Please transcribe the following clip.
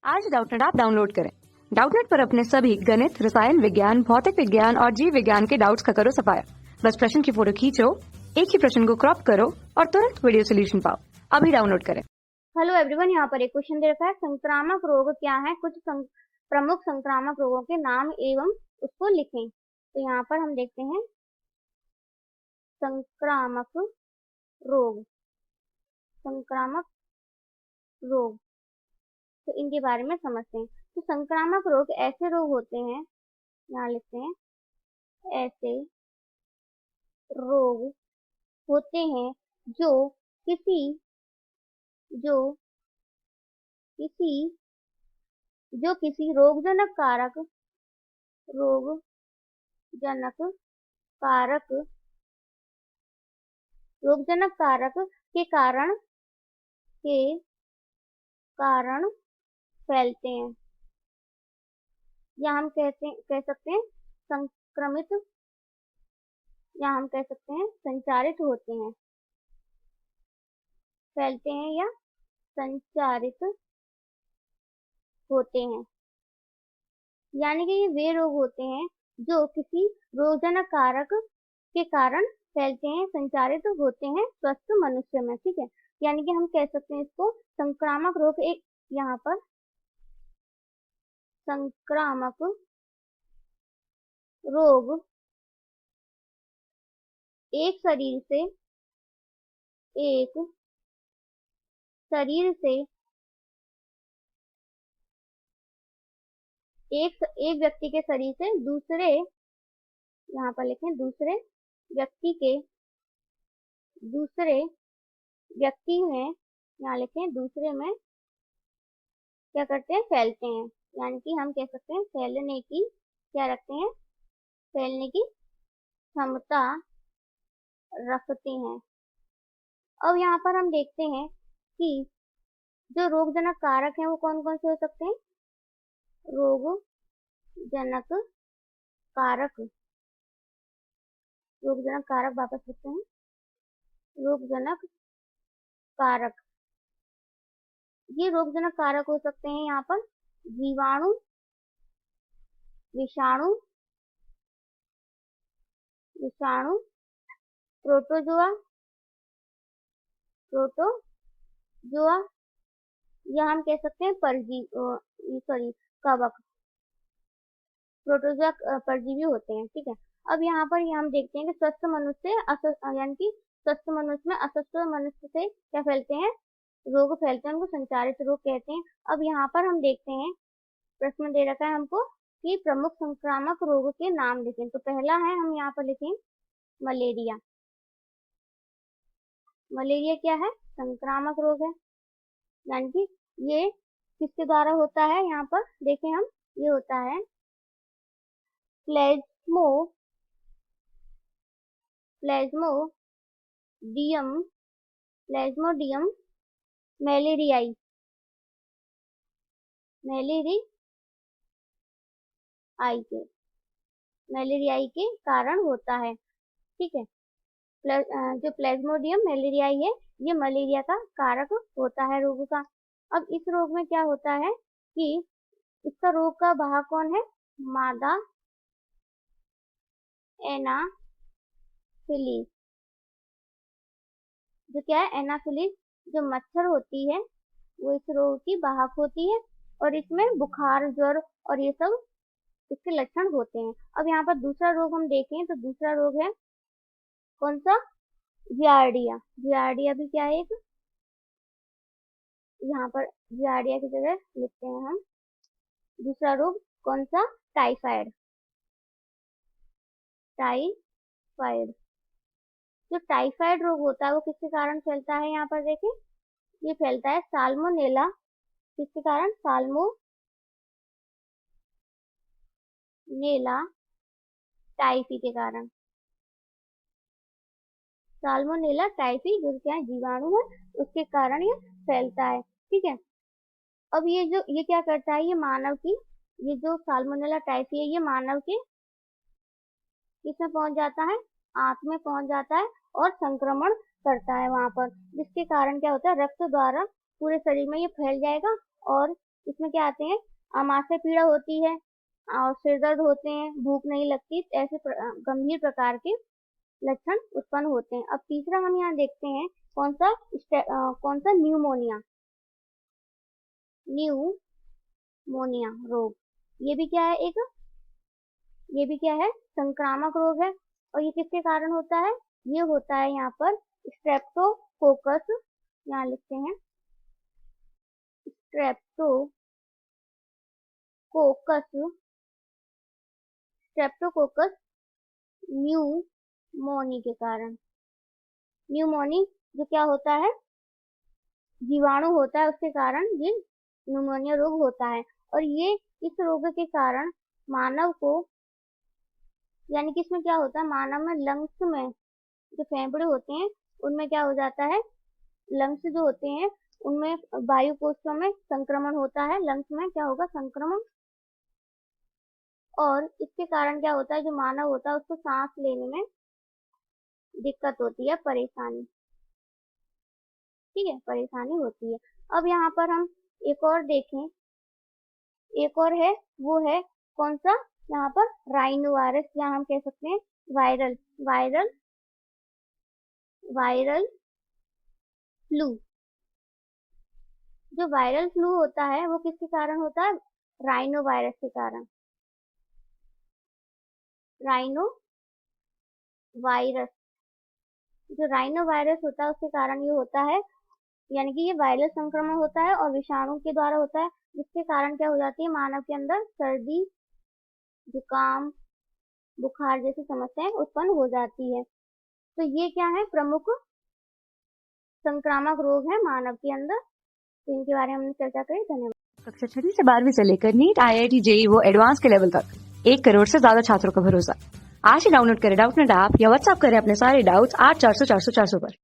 आज Doubtnut app download करें। Doubtnut पर अपने सभी गणित, रसायन विज्ञान, भौतिक विज्ञान और जीव विज्ञान के डाउट्स का करो सफाया। बस प्रश्न की फोटो खींचो, एक ही प्रश्न को क्रॉप करो और तुरंत वीडियो सोल्यूशन पाओ। अभी डाउनलोड करें। हेलो एवरीवन, यहाँ पर एक क्वेश्चन दे रखा है, संक्रामक रोग क्या है? कुछ प्रमुख संक्रामक रोगों के नाम एवं उसको लिखें। तो यहाँ पर हम देखते हैं संक्रामक रोग। संक्रामक रोग, तो इनके बारे में समझते हैं। तो संक्रामक रोग ऐसे रोग होते हैं, यहाँ लिखते हैं, ऐसे रोग होते हैं जो किसी रोगजनक कारक के कारण फैलते हैं, या हम कह सकते हैं संक्रमित, या हम कह सकते हैं संचारित होते हैं, फैलते हैं या संचारित होते हैं। यानी कि ये वे रोग होते हैं जो किसी रोगजनक कारक के कारण फैलते हैं, संचारित होते हैं स्वस्थ मनुष्य में। ठीक है, यानी कि हम कह सकते हैं इसको संक्रामक रोग। एक यहाँ पर संक्रामक रोग एक शरीर से एक व्यक्ति के शरीर से दूसरे, यहाँ पर लिखें दूसरे व्यक्ति में, यहाँ लिखें दूसरे में क्या करते हैं? फैलते हैं। यानी कि हम कह सकते हैं फैलने की क्षमता रखते हैं। अब यहाँ पर हम देखते हैं कि जो रोगजनक कारक हैं वो कौन कौन से हो सकते हैं। रोगजनक कारक वापस लिखते हैं, रोगजनक कारक। ये रोगजनक कारक हो सकते हैं यहाँ पर जीवाणु, विषाणु, प्रोटोजोआ, या हम कह सकते हैं कवक। प्रोटोजोआ परजीवी होते हैं। ठीक है, अब यहाँ पर हम देखते हैं कि स्वस्थ मनुष्य में अस्वस्थ मनुष्य से क्या फैलते हैं? रोग फैलते हैं, उनको संचारित रोग कहते हैं। अब यहाँ पर हम देखते हैं, प्रश्न दे रखा है हमको कि प्रमुख संक्रामक रोग के नाम लिखें। तो पहला है, हम यहाँ पर लिखें मलेरिया। मलेरिया क्या है? संक्रामक रोग है। यानी कि ये किसके द्वारा होता है? यहाँ पर देखें हम, ये होता है प्लाज्मोडियम मैलेरियाई के कारण होता है। ठीक है, जो प्लाज्मोडियम मैलेरियाई है, ये मलेरिया का कारक होता है रोग का। अब इस रोग में क्या होता है कि इसका रोग का वाहक कौन है? मादा एनाफिलीज। जो क्या है? एनाफिलीज जो मच्छर होती है वो इस रोग की वाहक होती है, और इसमें बुखार, ज्वर और ये सब इसके लक्षण होते हैं। अब यहाँ पर दूसरा रोग हम देखें तो दूसरा रोग है कौन सा? जियार्डिया। जियार्डिया भी क्या है? एक, यहाँ पर जियार्डिया की जगह लिखते हैं हम दूसरा रोग कौन सा? टाइफाइड। जो टाइफाइड रोग होता है वो किसके कारण फैलता है? यहाँ पर देखें, ये फैलता है साल्मोनेला। किसके कारण? साल्मोनेला टाइफी के कारण। साल्मोनेला टाइफी जो क्या है? जीवाणु है, उसके कारण ये फैलता है। ठीक है, अब ये क्या करता है? ये जो साल्मोनेला टाइफी है, ये मानव के किसमें पहुंच जाता है? आंत में पहुंच जाता है और संक्रमण करता है वहां पर, जिसके कारण क्या होता है? रक्त द्वारा पूरे शरीर में ये फैल जाएगा और इसमें क्या आते हैं, आमाशय पीड़ा होती है और सिर दर्द होते हैं, भूख नहीं लगती, ऐसे गंभीर प्रकार के लक्षण उत्पन्न होते हैं। अब तीसरा हम यहाँ देखते हैं कौन सा न्यूमोनिया रोग। ये भी क्या है, संक्रामक रोग है। और ये किसके कारण होता है, ये होता है यहाँ पर स्ट्रेप्टोकोकस, यहाँ लिखते हैं स्ट्रेप्टोकोकस न्यूमोनी के कारण। न्यूमोनी जो क्या होता है, जीवाणु होता है, उसके कारण ये न्यूमोनिया रोग होता है। और ये इस रोग के कारण मानव को, यानी कि इसमें क्या होता है, मानव में लंग्स में जो फेफड़े होते हैं उनमें क्या हो जाता है, लंग्स जो होते हैं उनमें वायु कोशिकाओं में संक्रमण होता है, लंग्स में क्या होगा, संक्रमण। और इसके कारण क्या होता है, जो मानव होता है उसको सांस लेने में दिक्कत होती है, परेशानी, ठीक है, परेशानी होती है। अब यहाँ पर हम एक और देखें, एक और है, वो है कौन सा, यहाँ पर राइनो वायरस, या हम कह सकते हैं वायरल फ्लू। जो वायरल फ्लू होता है वो किसके कारण होता है, राइनो वायरस के कारण। राइनो वायरस, जो राइनो वायरस होता है उसके कारण ये होता है, यानी कि ये वायरल संक्रमण होता है और विषाणु के द्वारा होता है, जिसके कारण क्या हो जाती है, मानव के अंदर सर्दी, जुकाम, बुखार जैसी समस्याएं उत्पन्न हो जाती है। तो ये क्या है, प्रमुख संक्रामक रोग है मानव के अंदर, तो इनके बारे में हमने चर्चा करी। धन्यवाद। कक्षा 6 से 12वीं से लेकर नीट, IIT, JEE वो एडवांस के लेवल तक 1 करोड़ से ज्यादा छात्रों का भरोसा। आज ही डाउनलोड करें डाउटनेट ऐप या व्हाट्सएप करें अपने सारे डाउट्स 8400 400 400 पर।